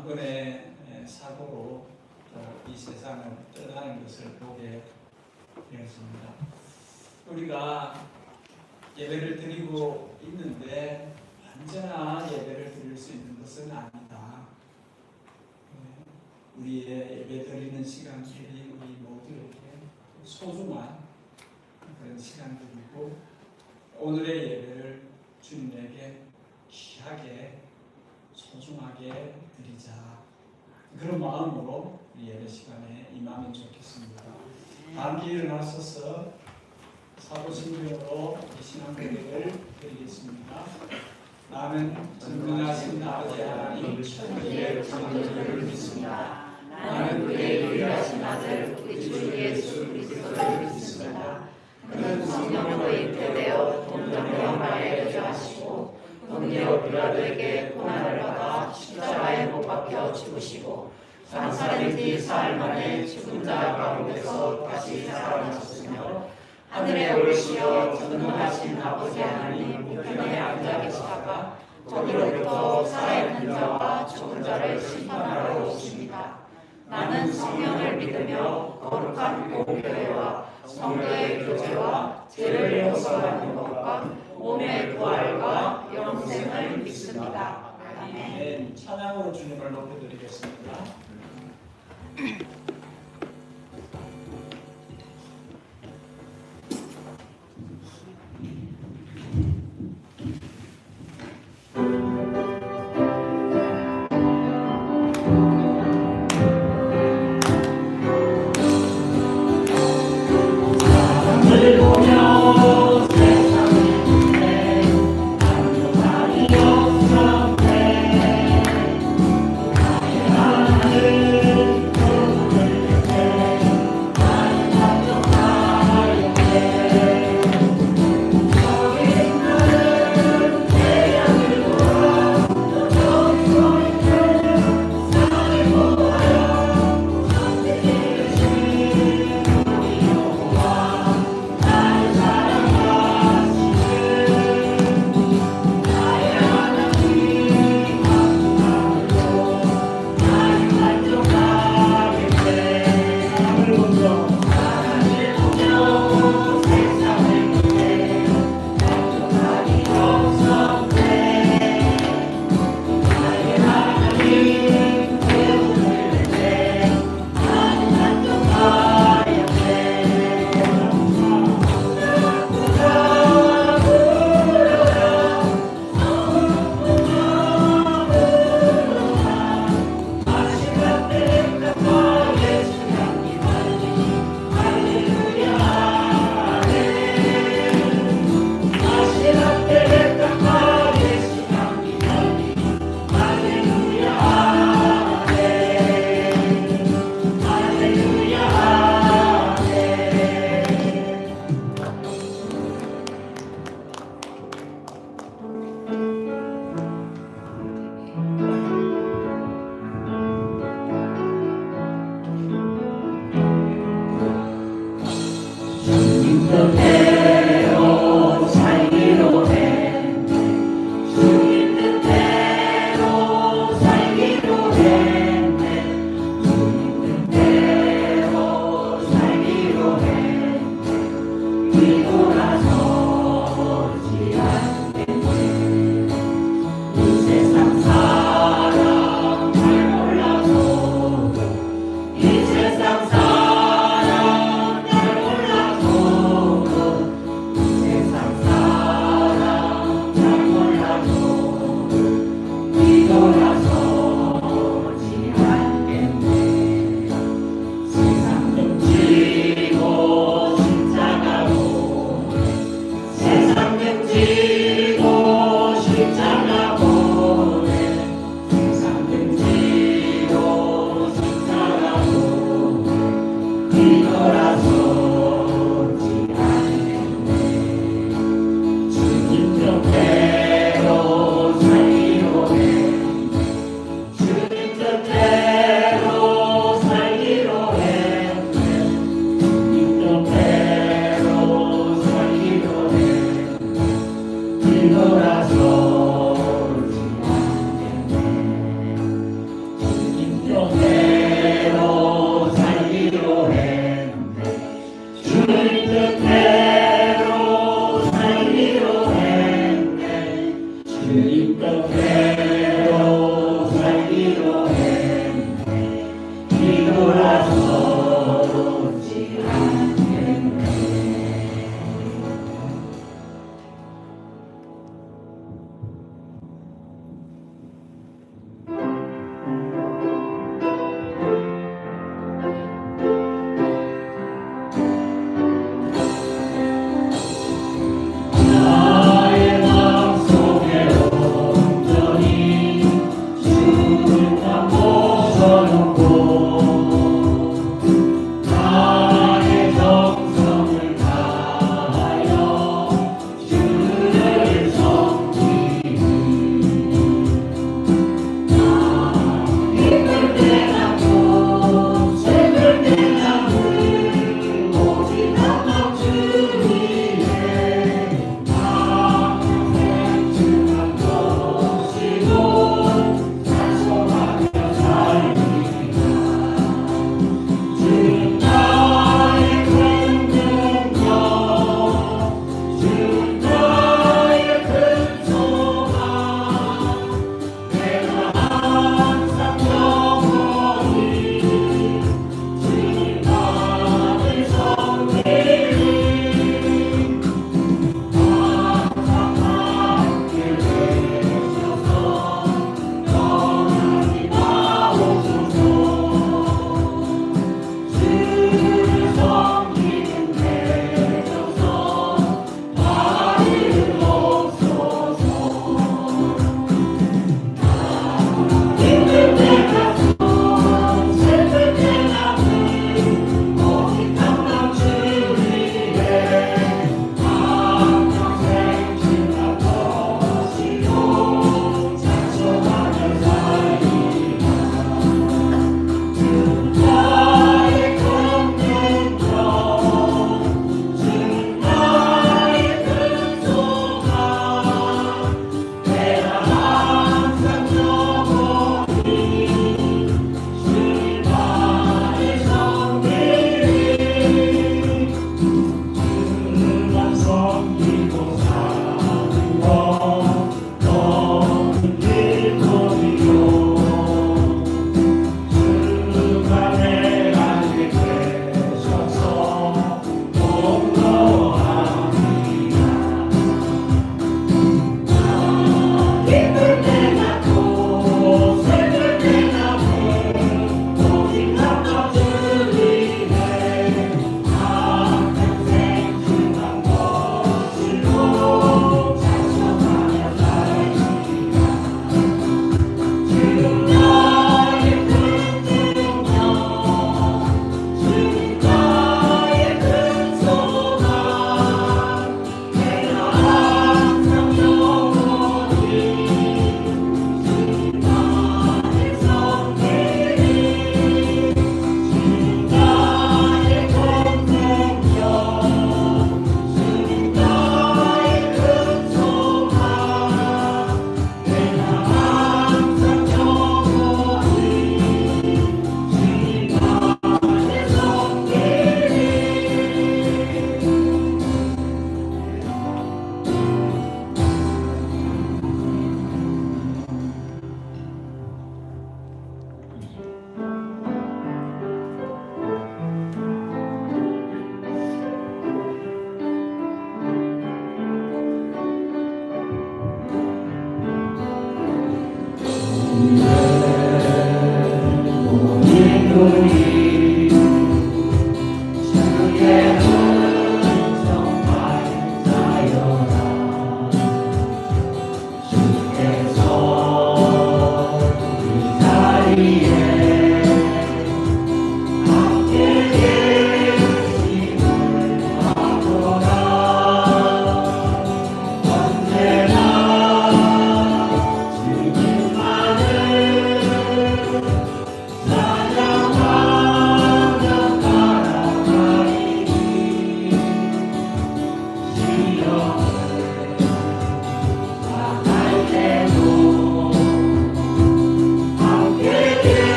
한 번의 사고로 이 세상을 떠나는 것을 보게 되었습니다. 우리가 예배를 드리고 있는데 언제나 예배를 드릴 수 있는 것은 아니다. 우리의 예배 드리는 시간들이 우리 모두에게 소중한 그런 시간들이고, 오늘의 예배를 주님에게 귀하게 소중하게 드리자, 그런 마음으로 우리 예배 시간에 임하면 좋겠습니다. 함께 일어나셔서 사도신경으로 신앙 고백을 드리겠습니다. 나는 전능하신 아버지 하나님 천지의 창조주를 믿습니다. 나는 그의 유일하신 아들 우리 주 예수 그리스도를 믿습니다. 그는 성령으로 잉태되어 동정녀 마리아에 거주하시고 본디오 빌라도에게 고난을 받아 십자가에 못 박혀 죽으시고 장사된 뒤 사흘 만에 죽은 자 가운데서 다시 살아나셨으며 하늘에 오르시어 전능하신 아버지 하나님 우편에 앉아 계시다가 거기로부터 살아있는 자와 죽은 자를 심판하러 오십니다. 나는 성령을 믿으며 거룩한 공교회와 성도의 교제와 죄를 용서하는 것과 몸의 부활과 영생을 믿습니다. 아멘. 찬양으로 주님을 높여드리겠습니다. 내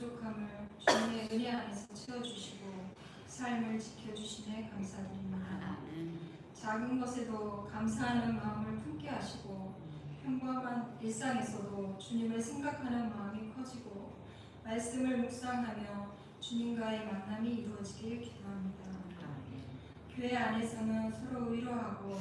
부족함을 주님의 은혜 안에서 채워주시고 삶을 지켜주시네 감사드립니다. 작은 것에도 감사하는 마음을 품게 하시고 평범한 일상에서도 주님을 생각하는 마음이 커지고 말씀을 묵상하며 주님과의 만남이 이루어지길 기도합니다. 교회 안에서는 서로 위로하고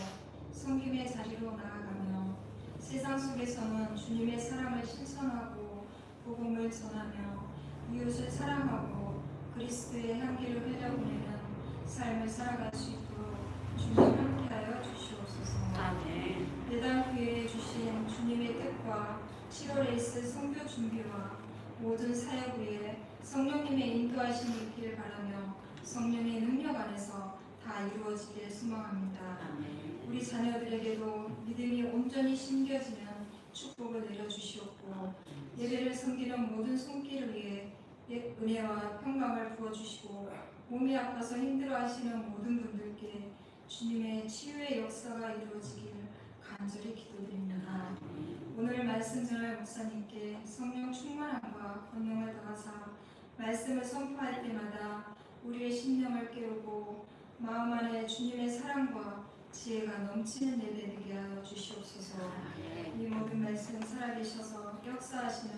섬김의 자리로 나아가며 세상 속에서는 주님의 사랑을 실천하고 복음을 전하며 이웃을 사랑하고 그리스도의 향기를 흘려보내는 삶을 살아갈 수 있도록 주님 함께하여 주시옵소서. 예당 교회에 주신 주님의 뜻과 7월에 있을 선교 준비와 모든 사역 위에 성령님의 인도하심이 있기를 바라며 성령의 능력 안에서 다 이루어지길 소망합니다. 우리 자녀들에게도 믿음이 온전히 심겨지는 축복을 내려주시옵고 예배를 섬기는 모든 손길을 위해 은혜와 평강을 부어주시고 몸이 아파서 힘들어하시는 모든 분들께 주님의 치유의 역사가 이루어지길 간절히 기도드립니다. 오늘 말씀 전할 목사님께 성령 충만함과 권능을 더하사 말씀을 선포할 때마다 우리의 심령을 깨우고 마음 안에 주님의 사랑과 지혜가 넘치는 예배 되게 하여 주시옵소서. 이 모든 말씀 살아계셔서 역사하시는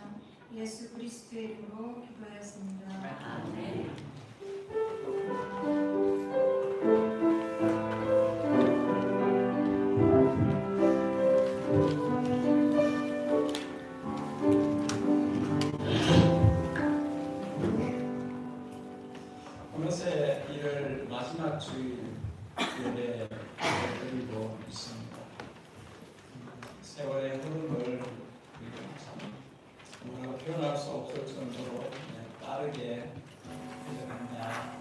예수 그리스도의 이름으로 기도하였습니다. 아멘. 어느새 이를 마지막 주일 예배 드리고 있습니다. 세월의 흐름을 우리가 참 우리가 표현할 수 없을 정도로 빠르게 흘러간다.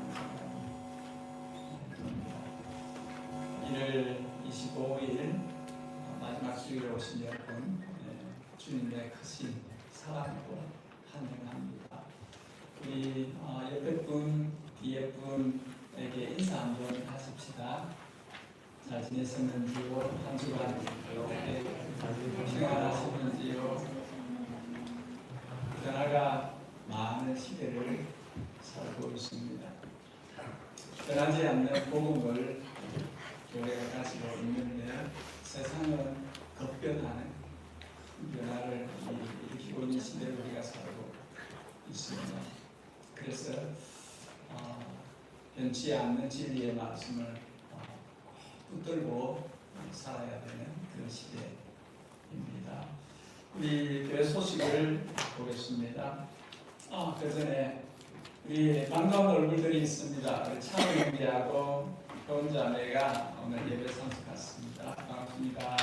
1월 25일 마지막 주일에 오신 여러분, 주님의 크신 사랑으로 환영합니다. 우리 옆에 분, 뒤에 분에게 인사 한번 하십시다. 잘 지내셨는지요? 한 주간 평안하셨는지요? 변화가 많은 시대를 살고 있습니다. 변하지 않는 복음을 교회가 가지고 있는데 세상은 급변하는 변화를 일으키고 있는 시대를 우리가 살고 있습니다. 그래서 변치 않는 진리의 말씀을 붙들고 살아야 되는 그런 시대입니다. 우리 교회 소식을 보겠습니다. 그 전에 우리 반가운 얼굴들이 있습니다. 우리 차은 형제하고 효은 자매가 오늘 예배 참석했습니다. 반갑습니다.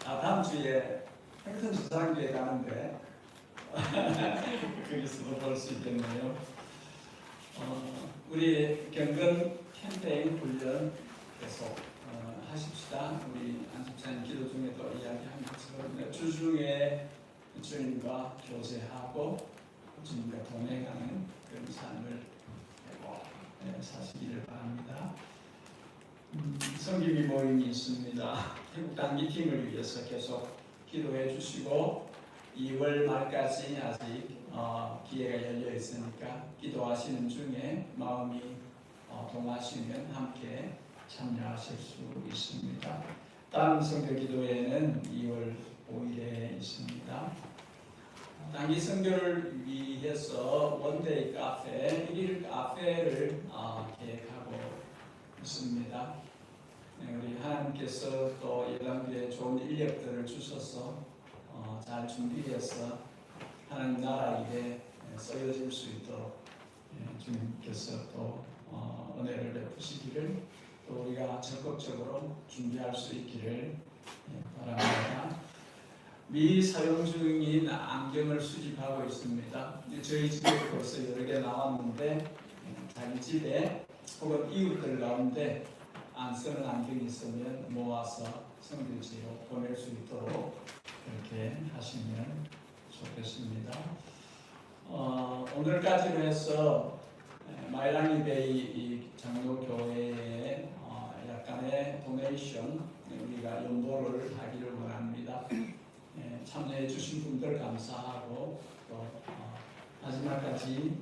다음 주에 행천 주상교회 가는데 거기서도 볼 수 있겠네요. 우리 경건 캠페인 훈련 계속 하십시다. 우리 안수찬 기도 중에도 이야기한 것처럼 몇 주 중에 주님과 교제하고 주님과 동행하는 그런 삶을 사시기를 바랍니다. 성김이 모임이 있습니다. 태국 단기 팀을 위해서 계속 기도해 주시고 2월 말까지 아직 기회가 열려 있으니까 기도하시는 중에 마음이 동하시면 함께 참여하실 수 있습니다. 다음 성교 기도회는 2월 5일에 있습니다. 단기 선교를 위해서 원데이 카페, 1일 카페를 계획하고 있습니다. 우리 하나님께서 또 예당교회에 좋은 인력들을 주셔서 잘 준비해서 하나님 나라 일에 쓰여질 수 있도록 주님께서 또 은혜를 베푸시기를 또 우리가 적극적으로 준비할 수 있기를 바랍니다. 미사용 중인 안경을 수집하고 있습니다. 저희 집에 벌써 여러 개 나왔는데 자기 집에 혹은 이웃들 가운데 안 쓰는 안경이 있으면 모아서 성교지로 보낼 수 있도록 그렇게 하시면 좋겠습니다. 오늘까지로 해서 마이라니베이 장로교회에 약간의 도네이션 우리가 연보를 하기를 원합니다. 참여해 주신 분들 감사하고 또 마지막까지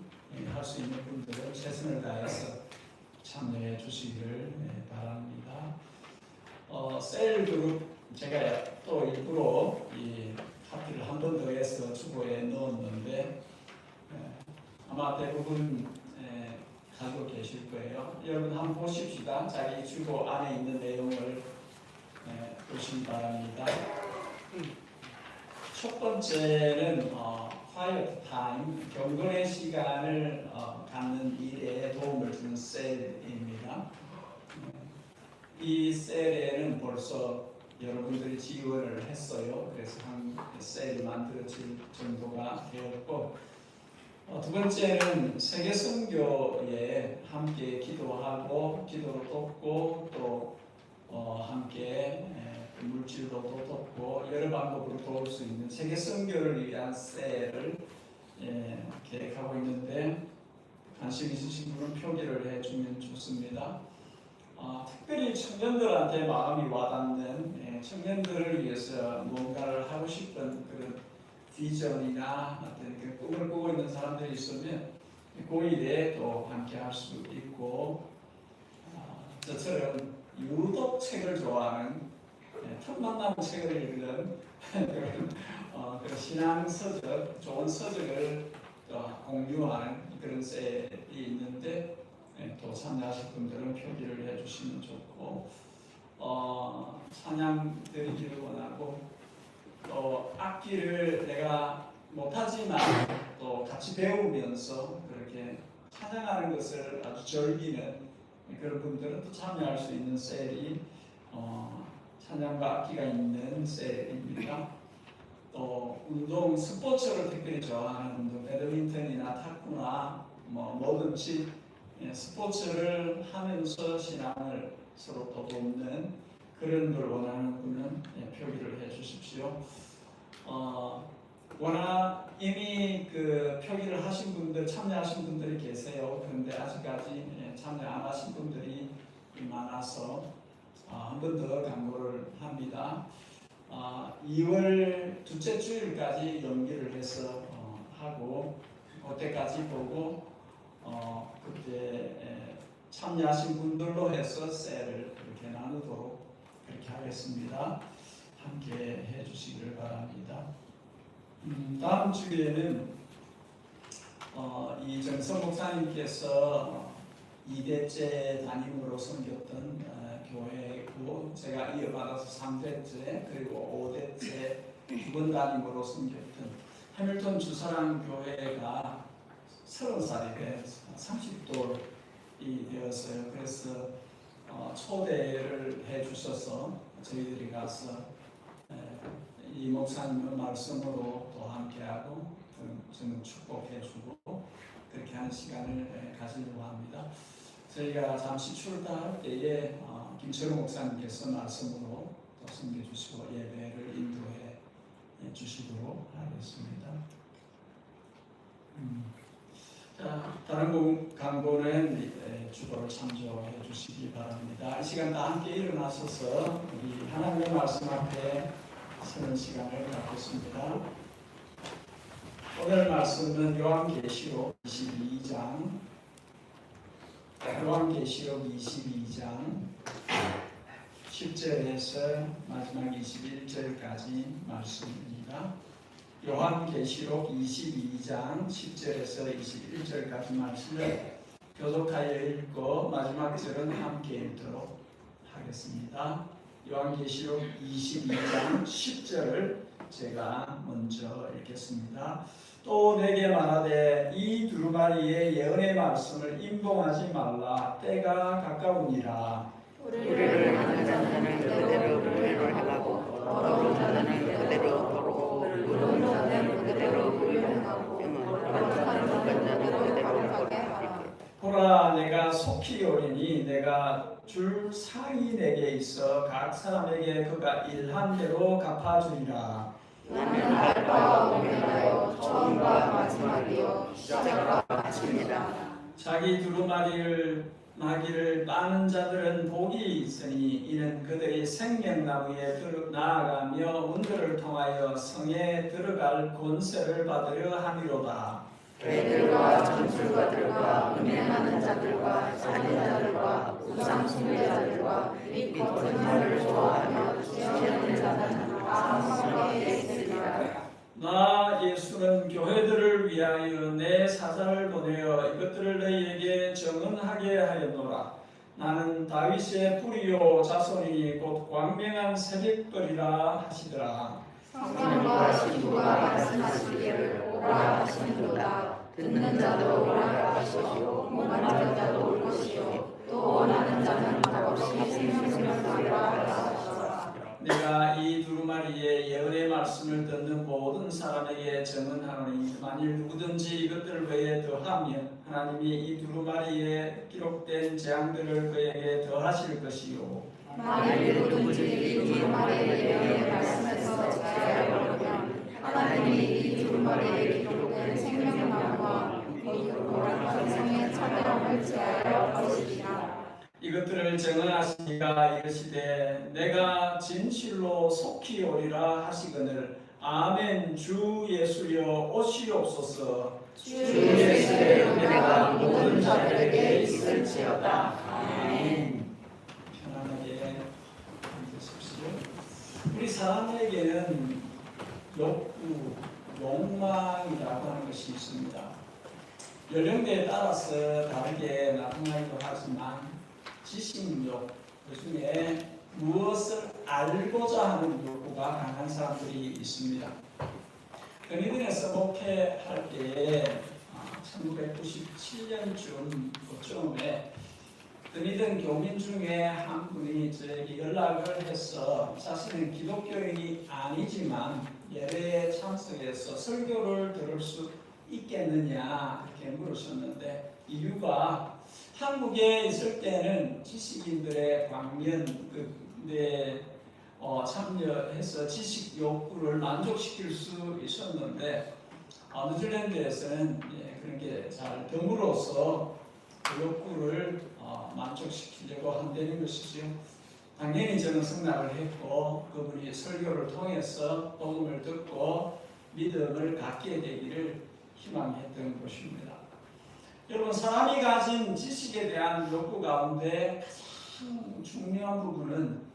할 수 있는 분들은 최선을 다해서 참여해 주시기를 바랍니다. 셀 그룹 제가 또 일부러 이 카피를 한 번 더 해서 주보에 넣었는데 아마 대부분 가지고 계실 거예요. 여러분 한번 보십시다. 자기 주보 안에 있는 내용을 보시기 바랍니다. 첫 번째는 quiet time, 경건의 시간을 갖는 일에 도움을 주는 셀입니다. 이 셀에는 벌써 여러분들이 지원을 했어요. 그래서 한 셀이 만들어질 정도가 되었고, 두 번째는 세계 선교에 함께 기도하고 기도로 돕고 또 함께 물질로 돕고 여러 방법으로 도울 수 있는 세계 선교를 위한 셀을 계획하고 있는데 관심 있으신 분은 표기를 해주면 좋습니다. 특별히 청년들한테 마음이 와닿는 청년들을 위해서 뭔가를 하고 싶은 그런 비전이나 어떤 그 꿈을 꾸고 있는 사람들이 있으면 그 일에 또 함께 할 수 있고 저처럼 유독 책을 좋아하는 틈만 나면 책을 읽는 그런 신앙 서적, 좋은 서적을 공유하는 그런 셀이 있는데 또 참여하실 분들은 표기를 해주시면 좋고 찬양 드리기를 원하고 또 악기를 내가 못하지만 또 같이 배우면서 그렇게 찬양하는 것을 아주 즐기는 그런 분들은 또 참여할 수 있는 셀이 찬양과 악기가 있는 셀입니다. 또 운동, 스포츠를 특별히 좋아하는 분들, 배드민턴이나 탁구나 뭐든지 스포츠를 하면서 신앙을 서로 또 돕는 그런 걸 원하는 분은 표기를 해 주십시오. 워낙 이미 그 표기를 하신 분들, 참여하신 분들이 계세요. 그런데 아직까지 참여 안 하신 분들이 많아서 한 번 더 강조를 합니다. 2월 둘째 주일까지 연기를 해서 하고 그때까지 보고 그때 참여하신 분들로 해서 셀을 그렇게 나누도록 그렇게 하겠습니다. 함께 해주시기를 바랍니다. 다음 주에는 이정성 목사님께서 2대째 담임으로 섬겼던 교회고 제가 이어받아서 3대째 그리고 5대째 두 번 담임으로 섬겼던 해밀턴 주사랑 교회가 30살이 돼 30돌이 되었어요. 그래서 초대를 해주셔서 저희들이 가서 이 목사님의 말씀으로 또 함께하고 저는 축복해주고 그렇게 하는 시간을 가지려고 합니다. 저희가 잠시 출발할 때에 김철우 목사님께서 말씀으로 또 섬겨주시고 예배를 인도해 주시도록 하겠습니다. 자, 다른 강고는 주보를 참조해 주시기 바랍니다. 이 시간 다 함께 일어나셔서 우리 하나님의 말씀 앞에 서는 시간을 갖겠습니다. 오늘 말씀은 요한계시록 22장 10절에서 마지막 21절까지 말씀입니다. 요한계시록 22장 10절에서 21절까지 말씀을 교독하여 읽고 마지막 절은 함께 읽도록 하겠습니다. 요한계시록 22장 10절을 제가 먼저 읽겠습니다. 또 내게 말하되 이 두루마리의 예언의 말씀을 임봉하지 말라. 때가 가까우니라. 우리를 향한 자는 그대로 우리를 행하고 더러운 자는 그대로 더러고 의로운 자는 그대로 의를 행하고 거룩한 자는 그대로 거룩하게 하라. 보라, 내가 속히 오리니 내가 줄 상이 내게 있어 각 사람에게 그가 일한 대로 갚아주리라. 나는 알파와 오메가요 처음과 마지막이요 시작과 끝이니라. 자기 두루마리를 나귀를 빠는 자들은 복이 있으니 이는 그들이 생명나무에 나아가며 문들을 통하여 성에 들어갈 권세를 받으려 함이로다. 죄들과 전술가들과 음행하는 자들과 살인자들과 우상 숭배자들과 및 거짓말을 좋아하며 지어내는 자는 다 사망에 있으리라. 나 예수는 교회들을 위하여 내 사자를 보내어 이것들을 너희에게 정언하게 하였노라. 나는 다윗의 뿌리요 자손이 곧 광명한 새벽벌이라 하시더라. 성령과 신부가 말씀하시기를 오라 하시는도다. 듣는 자도 오라 하시오. 목마른 자도 올 것이요. 또 원하는 자는 값없이 생명을 받으라 하시더라. 내가 이 두루마리의 예언의 말씀을 듣는 모든 사람에게 증언하노니 만일 누구든지 이것들을 그에게 더하면 하나님이 이 두루마리에 기록된 재앙들을 그에게 더하실 것이요. 만일 누구든지 이 두루마리의 예언의 말씀에서 제하려면 하나님이 이 두루마리에 기록된 생명나무와 이 거룩한 성의 찬양을 제하여 거시리라. 이것들을 증언하시니가 이르시되 내가 진실로 속히 오리라 하시거늘 아멘. 주 예수여 오시옵소서. 주 예수의 은혜가 모든 자들에게 있을지어다. 아멘. 편안하게 앉으십시오. 우리 사람에게는 욕구, 욕망이라고 하는 것이 있습니다. 연령대에 따라서 다르게 나타나기도 하지만 지식욕, 그 중에 무엇을 알고자 하는 욕구가 강한 사람들이 있습니다. 근위든에서 목회할 때에 1997년쯤에 근위든 교민 중에 한 분이 저에게 연락을 해서 자신은 기독교인이 아니지만 예배에 참석해서 설교를 들을 수 있겠느냐 이렇게 물으셨는데, 이유가 한국에 있을 때는 지식인들의 광면에 참여해서 지식 욕구를 만족시킬 수 있었는데 뉴질랜드에서는 그런 게 잘 덤으로써 그 욕구를 만족시키려고 한다는 것이죠. 당연히 저는 승낙을 했고 그분이 설교를 통해서 복음을 듣고 믿음을 갖게 되기를 희망했던 것입니다. 여러분, 사람이 가진 지식에 대한 욕구 가운데 가장 중요한 부분은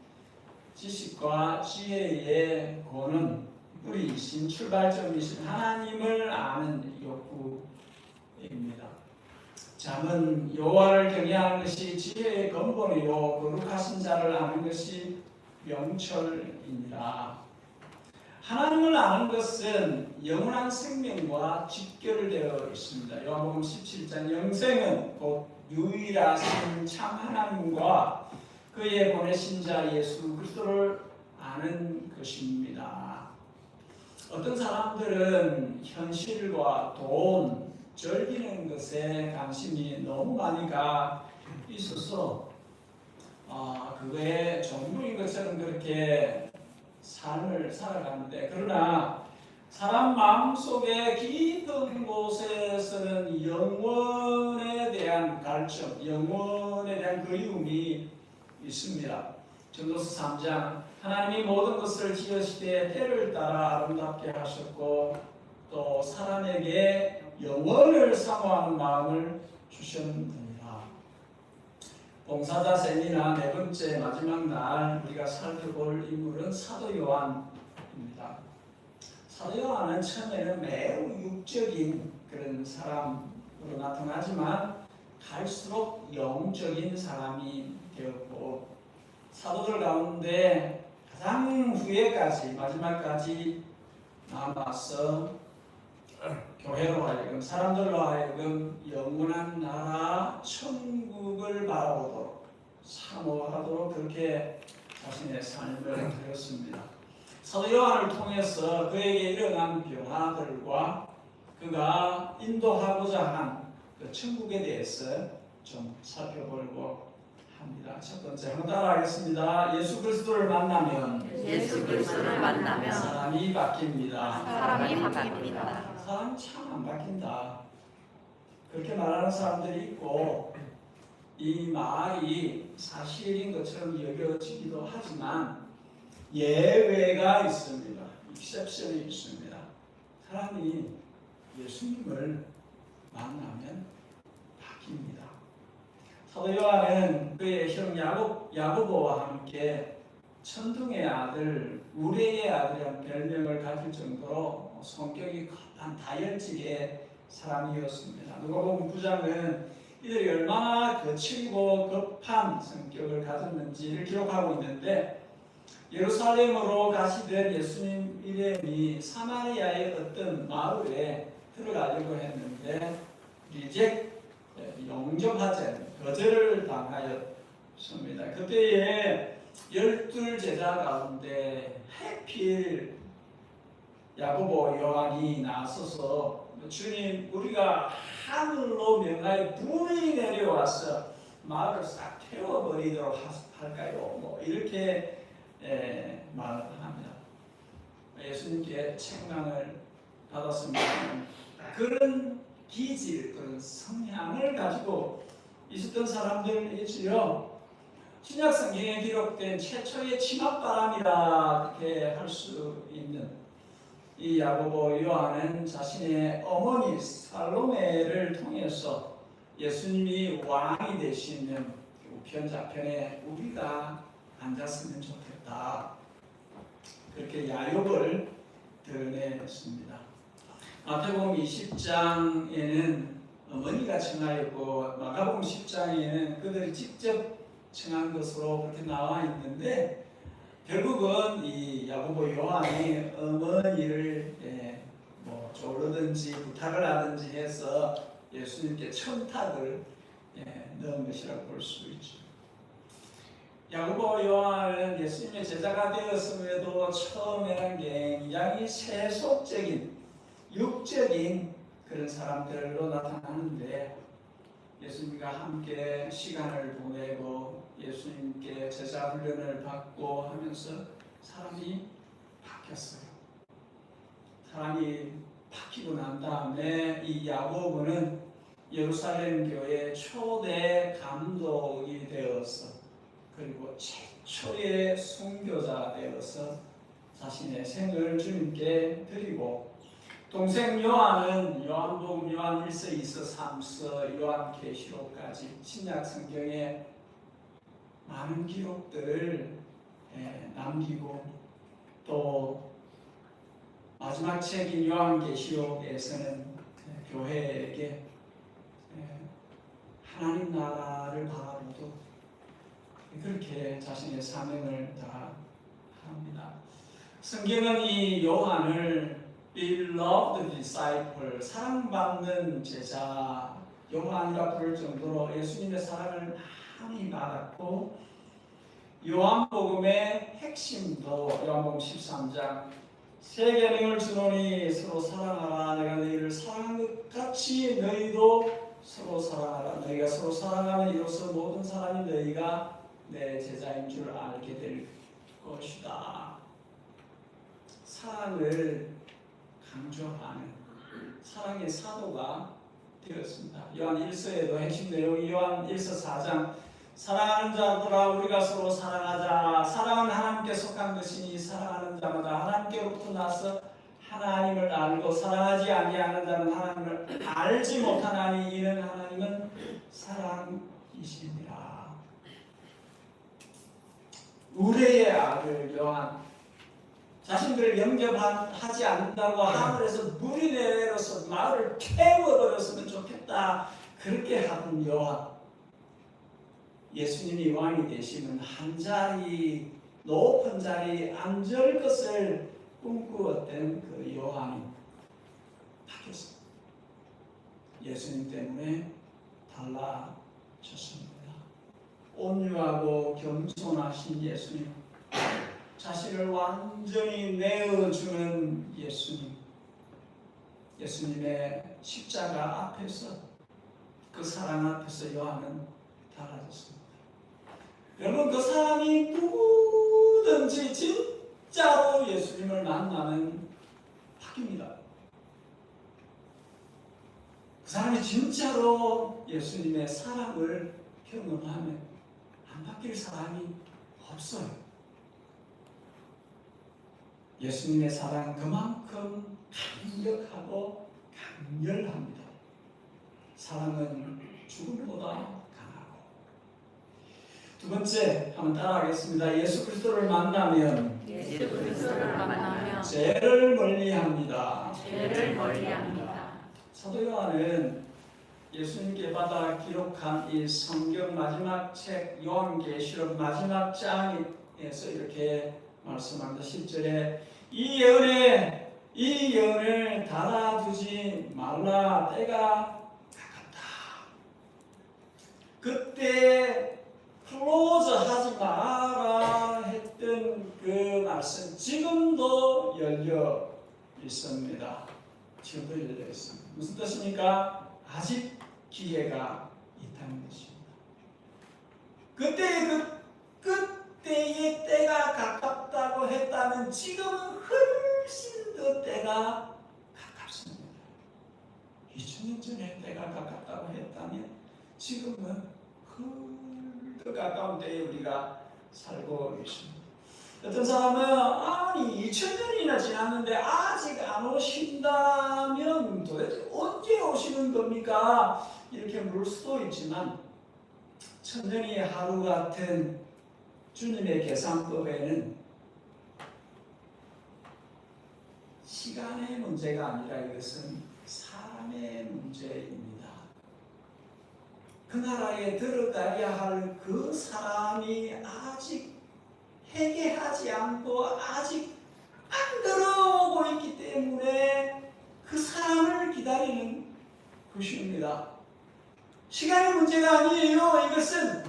지식과 지혜의 고는 뿌리이신 출발점이신 하나님을 아는 욕구입니다. 잠언 여호와를 경외하는 것이 지혜의 근본이요 거룩하신 자를 아는 것이 명철이니라. 하나님을 아는 것은 영원한 생명과 직결되어 있습니다. 요한복음 17장 영생은 곧 유일하신 참 하나님과 그의 보내신 자 예수 그리스도를 아는 것입니다. 어떤 사람들은 현실과 돈, 즐기는 것에 관심이 너무 많이 가 있어서 그거에 전부인 것처럼 그렇게 삶을 살아가는데, 그러나 사람 마음속에 깊은 곳에서는 영원에 대한 갈증, 영원에 대한 그리움이 있습니다. 전도서 3장 하나님이 모든 것을 지으시되 때를 따라 아름답게 하셨고 또 사람에게 영원을 사모하는 마음을 주셨느니라. 봉사자 세미나 네 번째 마지막 날 우리가 살펴볼 인물은 사도 요한입니다. 사도 요한은 처음에는 매우 육적인 그런 사람으로 나타나지만 갈수록 영적인 사람이 되었고, 사도들 가운데 가장 후에까지 마지막까지 남아서 교회로 하여금, 사람들로 하여금 영원한 나라 천국을 바라보도록 사모하도록 그렇게 자신의 삶을 드렸습니다. 사도 요한을 통해서 그에게 일어난 변화들과 그가 인도하고자 한 그 천국에 대해서 좀 살펴보려고 합니다. 첫 번째, 한번 따라하겠습니다. 예수 그리스도를 만나면 사람이 바뀝니다. 사람 참 안 바뀐다, 그렇게 말하는 사람들이 있고, 이 말이 사실인 것처럼 여겨지기도 하지만 예외가 있습니다. 익셉션이 있습니다. 사람이 예수님을 만나면 바뀝니다. 사도 요한은 그의 형 야고보와 함께 천둥의 아들, 우레의 아들이라는 별명을 가질 정도로 성격이 급한 다혈질의 사람이었습니다. 누가복음 9장은 이들이 얼마나 거칠고 급한 성격을 가졌는지를 기록하고 있는데, 예루살렘으로 가시던 예수님 일행이 사마리아의 어떤 마을에 들어가려고 했는데 영접하지 않는 거절을 당하였습니다. 그때에 12 제자 가운데 해필 야고보 요한이 나서서 주님, 우리가 하늘로 명하여 불이 내려와서 마을을 싹 태워버리도록 할까요? 뭐 이렇게 말을 합니다. 예수님께 책망을 받았습니다. 그런 기질, 그런 성향을 가지고 있었던 사람들이지요. 신약 성경에 기록된 최초의 치맛바람이라 그렇게 할 수 있는 이 야고보 요한은 자신의 어머니 살로메를 통해서 예수님이 왕이 되시는 우편 좌편에 우리가 앉았으면 좋겠다, 그렇게 야욕을 드러냈습니다. 마태복음 20장에는 어머니가 청하였고 마가복음 10장에는 그들이 직접 청한 것으로 그렇게 나와 있는데, 결국은 이 야고보 요한이 어머니를 조르든지 부탁을 하든지 해서 예수님께 청탁을 넣은 것이라고 볼 수 있죠. 야고보 요한은 예수님의 제자가 되었음에도 처음에는 굉장히 세속적인, 육적인 그런 사람들로 나타나는데, 예수님과 함께 시간을 보내고 예수님께 제자 훈련을 받고 하면서 사람이 바뀌었어요. 사람이 바뀌고 난 다음에 이 야고보는 예루살렘 교회 초대 감독이 되어서, 그리고 최초의 순교자 되어서 자신의 생을 주님께 드리고, 동생 요한은 요한복음, 요한 1서, 2서, 3서, 요한계시록까지 신약 성경에 많은 기록들을 남기고, 또 마지막 책인 요한계시록에서는 교회에게 하나님 나라를 바라보도 그렇게 자신의 사명을 다합니다. 성경은 이 요한을 Beloved disciple, 사랑받는 제자 요한이라 부를 정도로 예수님의 사랑을 많이 받았고, 요한복음의 핵심도 요한복음 13장 새 계명을 주노니 서로 사랑하라. 내가 너희를 사랑한 것 같이 너희도 서로 사랑하라. 너희가 서로 사랑하는 이로써 모든 사람이 너희가 내 제자인 줄 알게 될 것이다. 사랑을 강조하는 사랑의 사도가 되었습니다. 요한 1서에도 핵심 내용이 요한 1서 4장 사랑하는 자들아 우리가 서로 사랑하자. 사랑은 하나님께 속한 것이니 사랑하는 자마다 하나님께로부터 나서 하나님을 알고 사랑하지 아니하는 자는 하나님을 알지 못하나니 이는 하나님은 사랑이시니라. 우레의 아들 요한, 자신들을 영접하지 않는다고 하늘에서 물이 내려서 마을을 태워버렸으면 좋겠다, 그렇게 하던 요한, 예수님이 왕이 되시면 한 자리, 높은 자리 앉을 것을 꿈꾸었던 그 요한이 바뀌었습니다. 예수님 때문에 달라졌습니다. 온유하고 겸손하신 예수님, 자신을 완전히 내어주는 예수님, 예수님의 십자가 앞에서, 그 사랑 앞에서 요한은 달라졌습니다. 여러분, 그 사람이 누구든지 진짜로 예수님을 만나면 바뀝니다. 그 사람이 진짜로 예수님의 사랑을 경험하면 안 바뀔 사람이 없어요. 예수님의 사랑은 그만큼 강력하고 강렬합니다. 사랑은 죽음보다 강하고. 두 번째 한번 따라하겠습니다. 예수 그리스도를 만나면 죄를 멀리합니다. 사도 요한은 예수님께 받아 기록한 이 성경 마지막 책 요한계시록 마지막 장에서 이렇게 말씀합니다. 10절에 이 예언을 닫아두지 말라. 때가 가깝다. 그때 클로즈 하지 마라 했던 그 말씀 지금도 열려 있습니다. 지금도 열려 있습니다. 무슨 뜻입니까? 아직 기회가 있다는 것입니다. 그때의 때가 가깝다고 했다면 지금은 훨씬 더 때가 가깝습니다. 2000년 전에 때가 가깝다고 했다면 지금은 훨 더 가까운 때에 우리가 살고 있습니다. 어떤 사람은 아니 2000년이나 지났는데 아직 안 오신다면 도대체 언제 오시는 겁니까? 이렇게 물을 수도 있지만 천년이 하루 같은 주님의 계산법에는 시간의 문제가 아니라 이것은 사람의 문제입니다. 그 나라에 들어가야 할 그 사람이 아직 회개하지 않고 아직 안 들어오고 있기 때문에 그 사람을 기다리는 것입니다. 시간의 문제가 아니에요. 이것은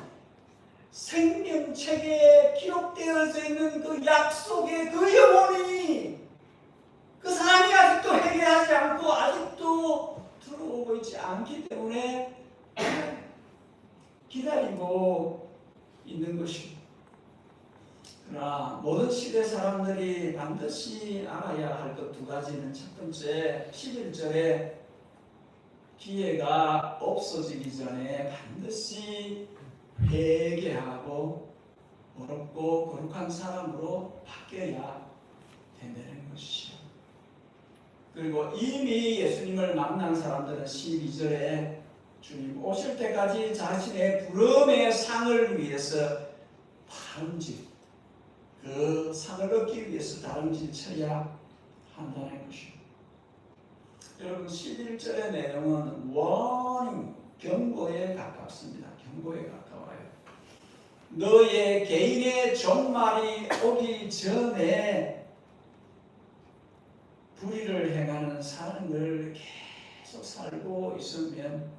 생명책에 기록되어져 있는 그 약속의 그 영혼이 그 사람이 아직도 회개하지 않고 아직도 들어오고 있지 않기 때문에 기다리고 있는 것입니다. 그러나 모든 시대 사람들이 반드시 알아야 할 것 두 가지는 첫 번째 11절에 기회가 없어지기 전에 반드시 회개하고 어렵고 거룩한 사람으로 바뀌어야 된다는 것이죠. 그리고 이미 예수님을 만난 사람들은 12절에 주님 오실 때까지 자신의 부름의 상을 위해서 다름질 그 상을 얻기 위해서 다름질 쳐야 한다는 것입니다. 여러분 11절의 내용은 워닝 경고에 가깝습니다. 경고에 가까워요. 너의 개인의 종말이 오기 전에 불의를 행하는 삶을 계속 살고 있으면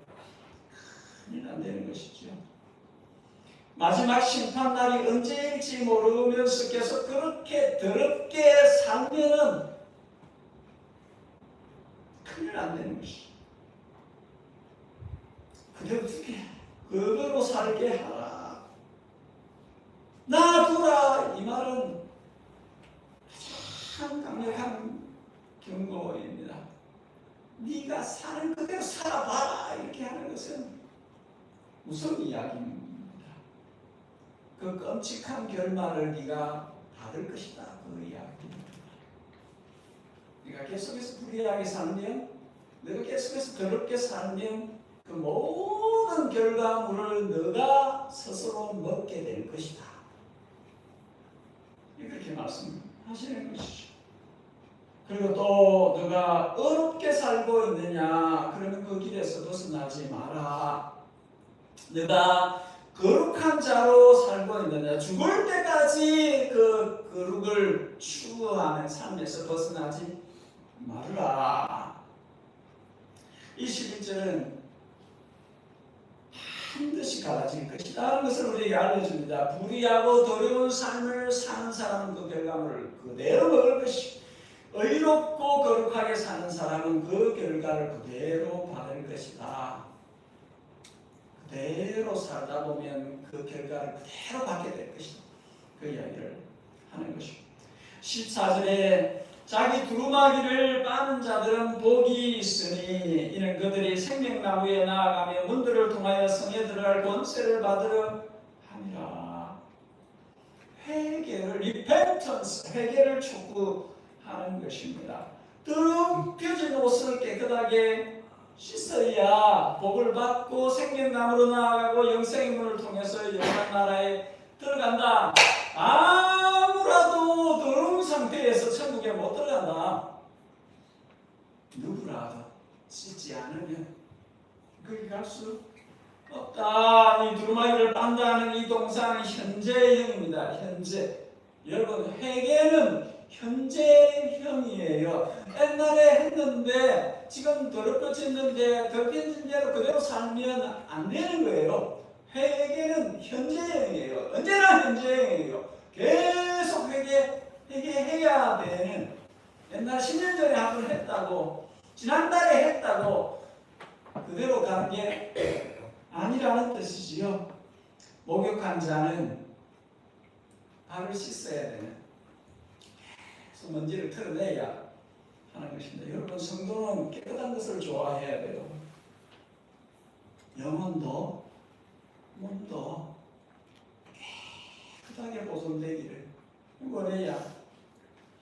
큰일 안 되는 것이죠. 마지막 심판날이 언제일지 모르면서 계속 그렇게 더럽게 살면은 큰일 안 되는 것이죠. 그래 어떻게 그거로 살게 하라. 놔두라. 이 말은 가장 강력한 경고입니다. 네가 사는 그대로 살아봐라. 이렇게 하는 것은 무슨 이야기입니까? 그 끔찍한 결말을 네가 받을 것이다. 그 이야기입니다. 네가 계속해서 불의하게 살면, 네가 계속해서 더럽게 살면 그 모든 결과물을 네가 스스로 먹게 될 것이다. 이렇게 말씀하시는 것이죠. 그리고 또 네가 어렵게 살고 있느냐? 그러면 그 길에서 벗어나지 마라. 네가 거룩한 자로 살고 있느냐? 죽을 때까지 그 거룩을 추구하는 삶에서 벗어나지 말라. 이 11절은 반드시 갈라질 것이라는 것을 우리에게 알려줍니다. 불의하고 더러운 삶을 사는 사람은 그 결과물을 그대로 먹을 것이고 의롭고 거룩하게 사는 사람은 그 결과를 그대로 받을 것이다. 그대로 살다 보면 그 결과를 그대로 받게 될 것이다. 그 이야기를 하는 것입니다. 14절에 자기 두루마기를 빠는 자들은 복이 있으니 이는 그들이 생명나무에 나아가며 문들을 통하여 성에 들어갈 권세를 받으려 함이라. 회개를 repentance, 회개를 촉구하는 것입니다. 뜯겨진 옷을 깨끗하게 씻어야 복을 받고 생명나무로 나아가고 영생의 문을 통해서 영원한 나라에 들어간다. 아무라도 더러운 상태에서 천국에 못 들어간다. 누구라도 씻지 않으면 거기 갈 수 없다. 이 두루마기를 빤다는 이 동사는 현재형입니다. 현재. 여러분, 회개는 현재형이에요. 옛날에 했는데 지금 더럽혀졌는데 더럽혀진 대로 그대로 살면 안 되는 거예요. 회개는 현재형이에요. 언제나 현재형이에요. 계속 회개해야 되는, 옛날 10년 전에 한번 했다고, 지난달에 했다고 그대로 가는 게 아니라는 뜻이지요. 목욕한 자는 발을 씻어야 되는, 계속 먼지를 털어내야 하는 것입니다. 여러분, 성도는 깨끗한 것을 좋아해야 돼요. 영혼도 몸도 깨끗하게 보존되기를 원해야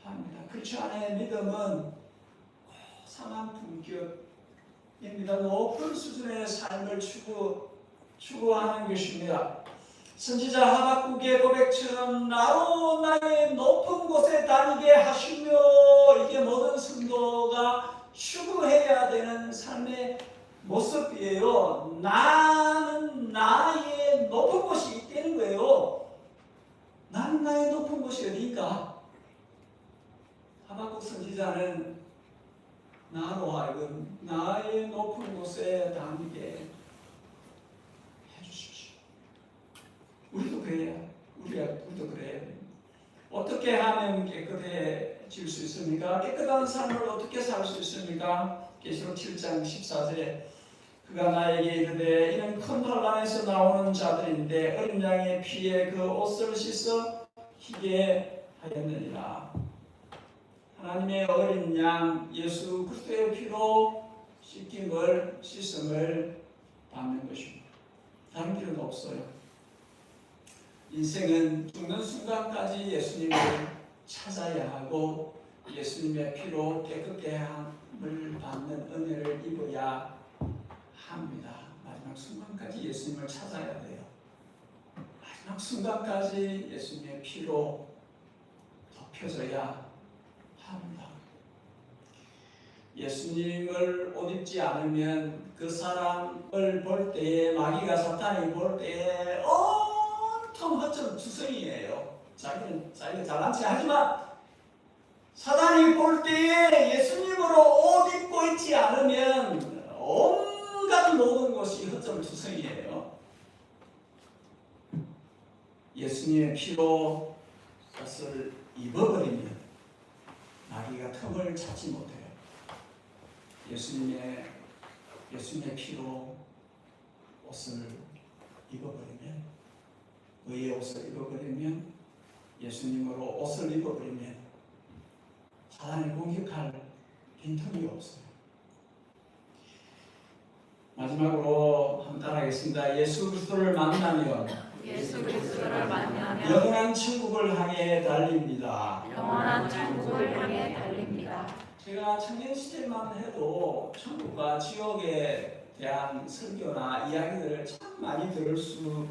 합니다. 그렇지 않아야 믿음은 고상한 품격입니다. 높은 수준의 삶을 추구하는 것입니다. 선지자 하박국의 고백처럼 나로 나의 높은 곳에 다니게 하시며, 이게 모든 성도가 추구해야 되는 삶의 모습이에요. 나는 나의 높은 곳이 있다는 거예요. 나는 나의 높은 곳이 어디인가? 하박국 선지자는 나로 하여금 나의 높은 곳에 다니게 해주십시오. 우리도 그래야, 우리도 그래야 됩니다. 어떻게 하면 깨끗해질 수 있습니까? 깨끗한 삶을 어떻게 살 수 있습니까? 계시록 7장 14절에 그가 나에게 이르되 이는 큰 환난에서 나오는 자들인데 어린 양의 피에 그 옷을 씻어 희게 하였느니라. 하나님의 어린 양 예수 그리스도의 피로 씻음을 받는 것입니다. 다른 길은 없어요. 인생은 죽는 순간까지 예수님을 찾아야 하고 예수님의 피로 깨끗게 함을 받는 은혜를 입어야 합니다. 마지막 순간까지 예수님을 찾아야 돼요. 마지막 순간까지 예수님의 피로 덮여져야 합니다. 예수님을 옷 입지 않으면 그 사람을 볼 때에, 마귀가 사탄이 볼 때에 온통 허점투성이에요. 자기는 잘난 체 하지만 사탄이 볼 때에 예수님으로 옷 입고 있지 않으면 온갖 모든 것이 허점투성이에요. 예수님의 피로 옷을 입어버리면 마귀가 틈을 찾지 못해요. 예수님의 피로 옷을 입어버리면, 의의 옷을 입어버리면, 예수님으로 옷을 입어버리면 사단을 공격할 빈틈이 없어요. 마지막으로 한번 따라하겠습니다. 예수 그리스도를 만나면 영원한 천국을 향해 달립니다. 제가 청년 시절만 해도 천국과 지옥에 대한 설교나 이야기들을 참 많이 들을 수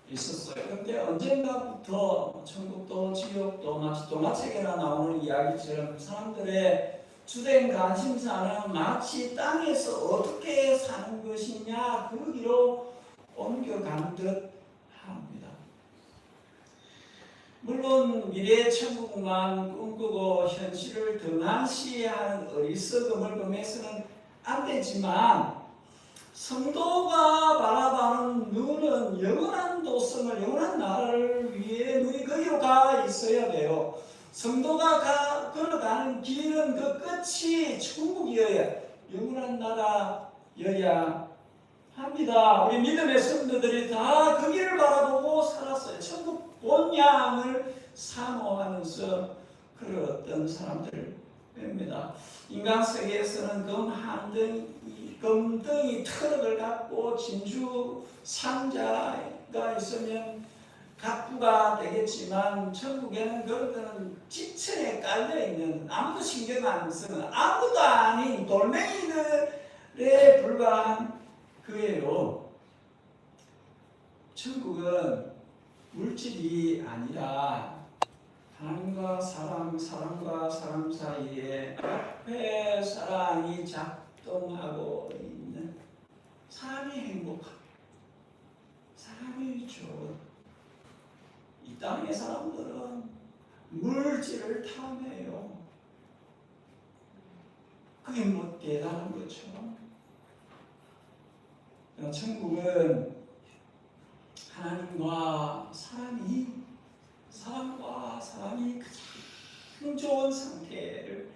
있었어요. 그런데 언젠가부터 천국도 지옥도 마치 동화책에나 나오는 이야기처럼 사람들의 주된 관심사는 마치 땅에서 어떻게 사는 것이냐, 거기로 옮겨간 듯 합니다. 물론 미래의 천국만 꿈꾸고 현실을 등한시하는 어리석음을 범해서는 안 되지만, 성도가 바라보는 눈은 영원한 도성을, 영원한 나라를 위해 눈이 거기로 가 있어야 돼요. 성도가 걸어가는 길은 그 끝이 천국이어야, 영원한 나라여야 합니다. 우리 믿음의 성도들이 다 그 길을 바라보고 살았어요. 천국 본향을 사모하면서 걸어왔던 사람들입니다. 입니다. 인간 세계에서는 금덩이 트럭을 갖고 진주 상자가 있으면 갑부가 되겠지만 천국에는 그런 거는 지층에 깔려있는 아무도 신경 안 쓰는 아무도 아닌 돌멩이들에 불과한 거예요. 천국은 물질이 아니라 하나님과 사람, 사람과 사람 사이에 앞에 사랑이 작동하고 있는 사람이 행복한, 사람이 좋은. 이 땅의 사람들은 물질을 탐해요. 그게 뭐 대단한 것처럼. 천국은 하나님과 사람이 가장 좋은 상태를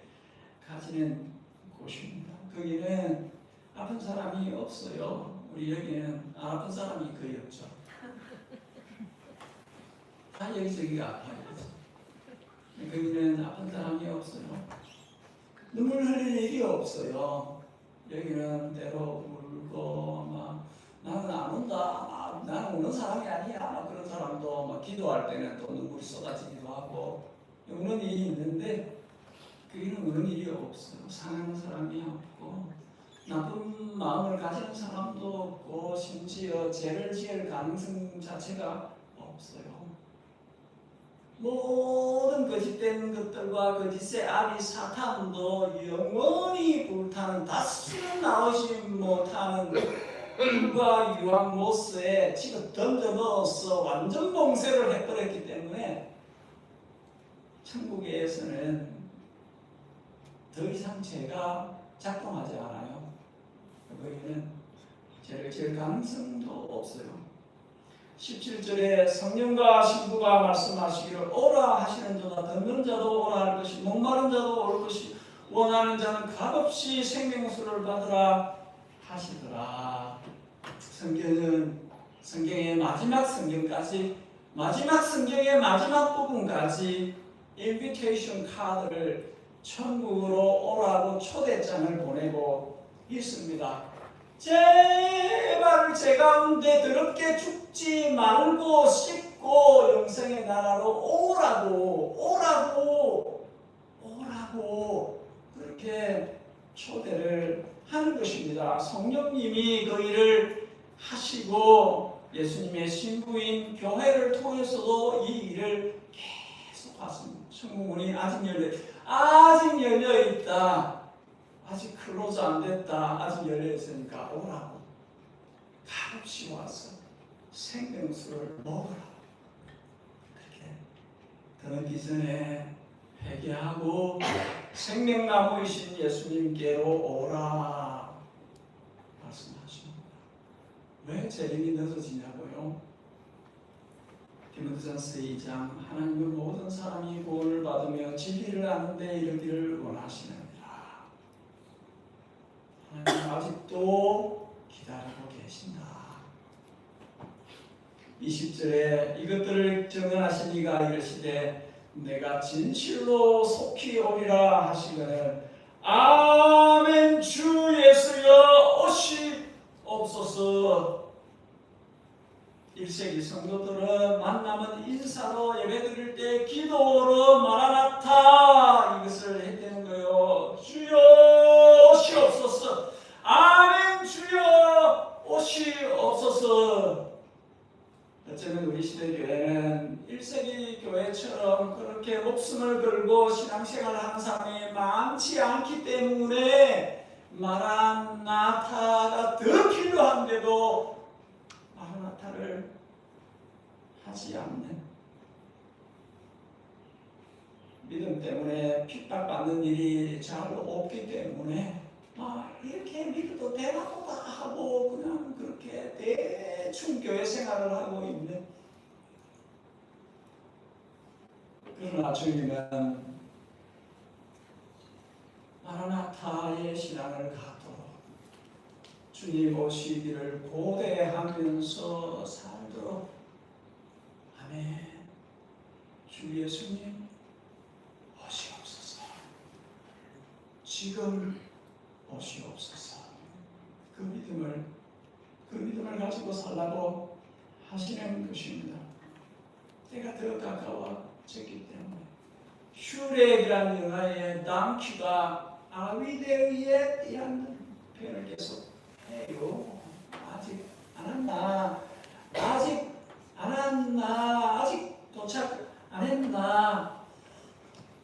가지는 곳입니다. 거기는 아픈 사람이 없어요. 우리 여기는 안 아픈 사람이 거의 없죠. 다 여기저기가 아파요. 거기는 아픈 사람이 없어요. 눈물 흘릴 일이 없어요. 여기는 때로 울고 막 나는 안 운다, 나는 우는 사람이 아니야, 그런 사람도 막 기도할 때는 또 눈물이 쏟아지기도 하고 우는 일이 있는데 거기는 우는 일이 없어요. 상하는 사람이 없고 나쁜 마음을 가지는 사람도 없고 심지어 죄를 지을 가능성 자체가 없어요. 모든 거짓된 것들과 거짓의 아비 사탄도 영원히 불타는 다시는 나오지 못하는 불과 유황 모스에 지금 던져 넣어서 완전 봉쇄를 해버렸기 때문에 천국에서는 더 이상 죄가 작동하지 않아요. 거기는 죄를 지을 가능성도 없어요. 17절에 성령과 신부가 말씀하시기를 오라 하시는 자도 듣는 자도 오라 할 것이 목마른 자도 올 것이 원하는 자는 값없이 생명수를 받으라 하시더라. 성경의 마지막 성경까지 마지막 성경의 마지막 부분까지 인비테이션 카드를 천국으로 오라고 초대장을 보내고 있습니다. 제발 제 가운데 더럽게 죽지 말고 씻고 영생의 나라로 오라고 그렇게 초대를 하는 것입니다. 성령님이 그 일을 하시고 예수님의 신부인 교회를 통해서도 이 일을 계속 하십니다. 천국문이 아직 열려 있다. 아직 클로즈 안 됐다. 아직 열려 있으니까 오라고. 값없이 와서 생명수를 먹으라. 그렇게 더는 전에 회개하고 생명나무이신 예수님께로 오라 말씀하십니다. 왜 재림이 늦어지냐고요? 디모데전서 2장 하나님은 모든 사람이 구원을 받으며 진리를 아는데 이르기를 원하시느니라. 하나님 아직도 기다리고 계신다. 20절에 이것들을 증언하신 이가 이르시되 내가 진실로 속히 오리라 하시거늘 아멘. 주 예수여 오시옵소서. 1세기 성도들은 만나면 인사로 예배드릴 때 기도로 마라나타 이것을 했다는 거예요. 주여 오시옵소서. 아멘. 주여 오시옵소서. 어쩌면 우리 시대 교회는 1세기 교회처럼 그렇게 목숨을 걸고 신앙생활을 하는 사람이 많지 않기 때문에 마라나타가 더 필요한데도 마라나타를 하지 않는 믿음 때문에 핍박받는 일이 잘 없기 때문에 이렇게 믿어도 되나 보다 하고 그냥 그렇게 대충 교회 생활을 하고 있는. 그러나 주님은 마라나타의 신앙을 갖도록 주님 오시기를 고대하면서 살도록 아멘. 주 예수님 오시옵소서. 지금 오시옵소서. 그 믿음을 가지고 살라고 하시는 것입니다. 때가 더 가까워졌기 때문에. 슈렉이라는 영화의 담큐가 아위대의 대한 표현을 계속 해요. 아직 안 왔나? 아직 안 왔나? 아직 도착 안 했나?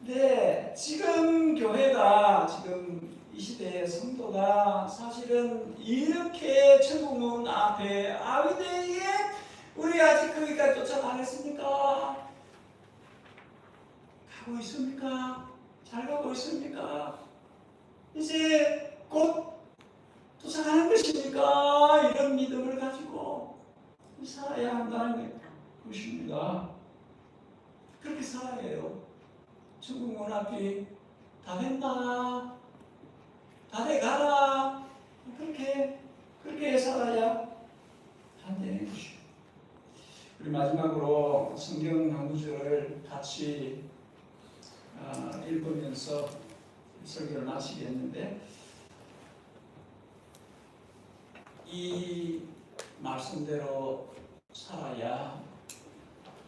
네, 지금 교회가, 지금 이 시대의 성도가 사실은 이렇게 천국문 앞에 아위대에 우리 아직 거기까지 도착 안 했습니까? 가고 있습니까? 잘 가고 있습니까? 이제 곧 도착하는 것입니까? 이런 믿음을 가지고 살아야 한다는 것입니다. 그렇게 살아야 해요. 천국문 앞이 다 됐나? 다 돼가라. 그렇게 살아야 한다는 것입니다. 우리 마지막으로 성경 한 구절을 같이 읽으면서 설교를 마치겠는데, 이 말씀대로 살아야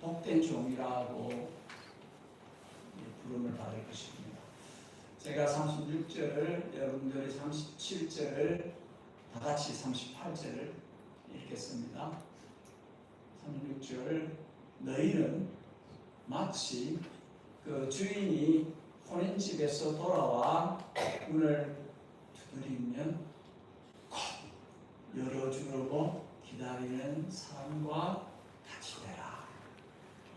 복된 종이라고 부름을 받을 것입니다. 제가 36절을, 여러분들이 37절을, 다 같이 38절을 읽겠습니다. 36절, 너희는 마치 그 주인이 혼인집에서 돌아와 문을 두드리면 곧 열어주려고 기다리는 사람과 같이 되라.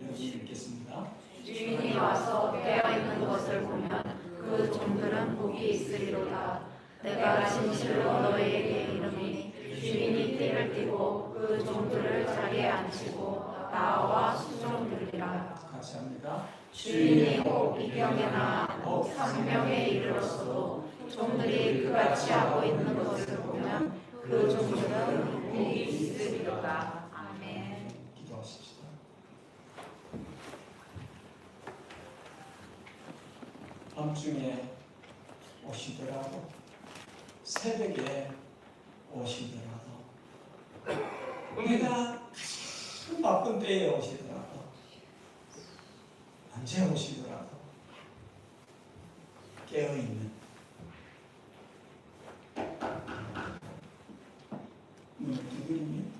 여기 읽겠습니다. 주인이 와서 깨어있는 것을 보면 그 종들은 복이 있으리로다. 내가 진실로 너희에게 이르노니 주인이 띠를 띠고 그 종들을 자리에 앉히고 나와 수종들이라. 같이 합니다. 주인이 혹 이경에나 혹 상명에 이르렀어도 종들이 그같이 하고 있는 것을 보면 그 종들은 복이 있으리로다. 아멘. 기도하십시다. 밤중에 오시더라도, 새벽에 오시더라도, 내가 가장 바쁜 때에 오시더라도, 언제 오시더라도 깨어있는, 문을 두드리면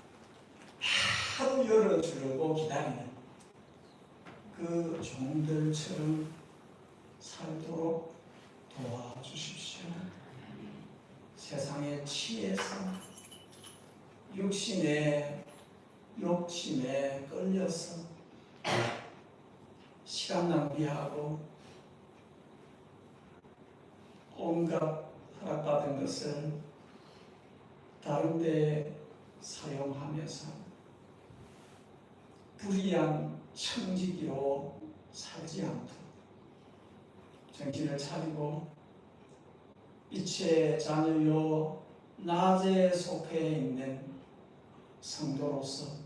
하루 열어주려고 기다리는 그 종들처럼 살도록 도와주십시오. 세상에 취해서 육신의 욕심에 끌려서 시간 낭비하고 온갖 허락받은 것을 다른 데 사용하면서 불의한 청지기로 살지 않도록 정신을 차리고 빛의 자녀요 낮에 속해 있는 성도로서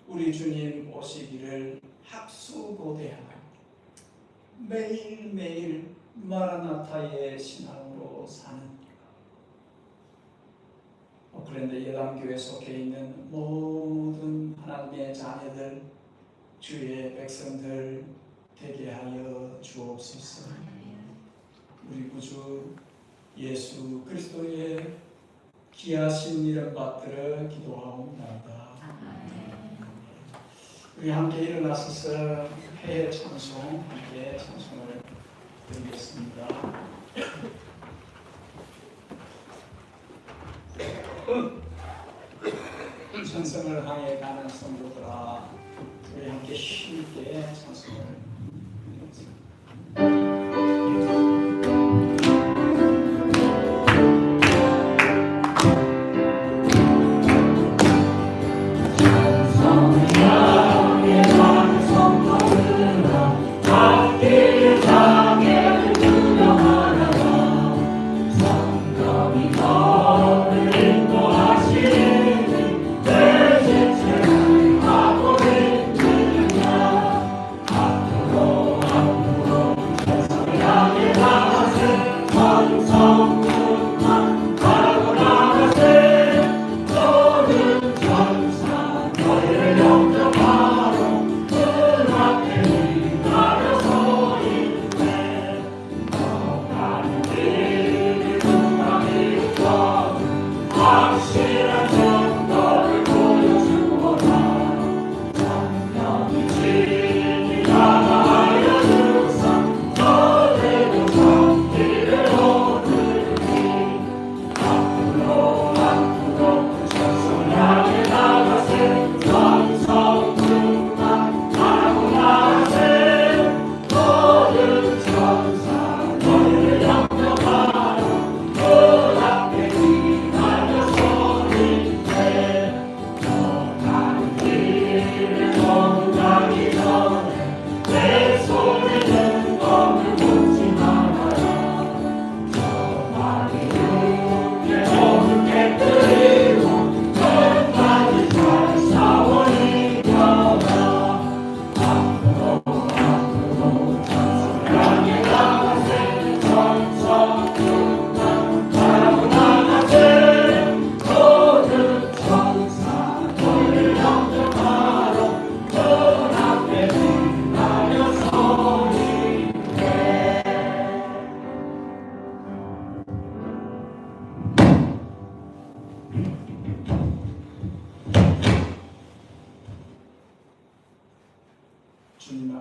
우리 주님 오시기를 학수고대하며 매일매일 마라나타의 신앙으로 사는 오클랜드 예담교회 속해 있는 모든 하나님의 자녀들, 주의 백성들 되게 하여 주옵소서. 우리 구주 예수 그리스도의 귀하신 이름 받들어 기도하옵나이다. 우리 함께 일어나서서 회 찬송, 함께 찬송을 드리겠습니다. 천성을 향해 가는 성도들아, 우리 함께 힘있게 찬송을 드리겠습니다. 아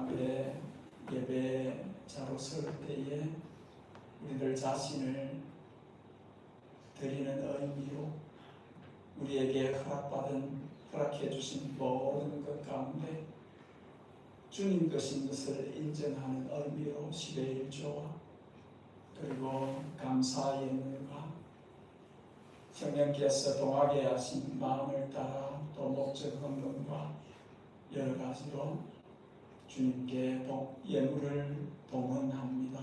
앞에 예배자로 설 때에 우리들 자신을 드리는 의미로 우리에게 허락해 주신 모든 것 가운데 주님 것인 것을 인정하는 의미로 10의 1조와 그리고 감사 예물과 성령께서 동하게 하신 마음을 따라 또 목적 헌금과 여러 가지로 주님께 예물을 동원합니다.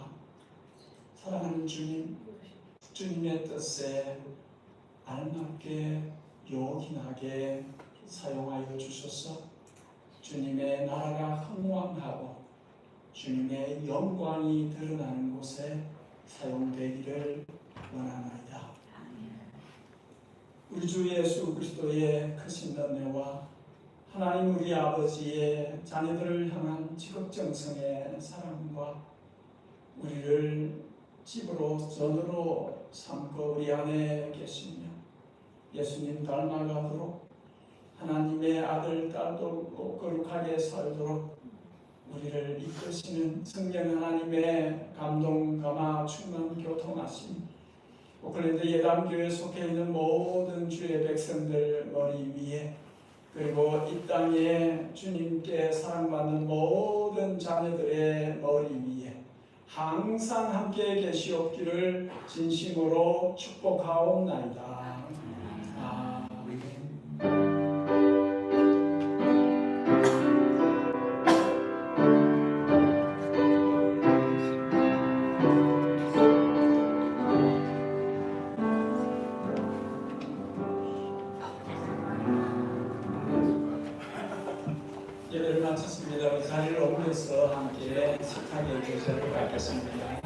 사랑하는 주님, 주님의 뜻에 알맞게 요긴하게 사용하여 주셔서 주님의 나라가 흥왕하고 주님의 영광이 드러나는 곳에 사용되기를 원하나이다. 우리 주 예수 그리스도의 크신 은혜와 하나님 우리 아버지의 자녀들을 향한 지극정성의 사랑과 우리를 집으로 전으로 삼고 우리 안에 계시며 예수님 닮아가도록 하나님의 아들 딸도 거룩하게 살도록 우리를 이끄시는 성령 하나님의 감동, 감화, 충만, 교통하심 오클랜드 예담교회에 속해 있는 모든 주의 백성들 머리 위에 그리고 이 땅에 주님께 사랑받는 모든 자녀들의 머리 위에 항상 함께 계시옵기를 진심으로 축복하옵나이다. 아멘. 예배를 마쳤습니다. 우리 자리를 옮겨서 함께 식탁의 교제를 갖겠습니다.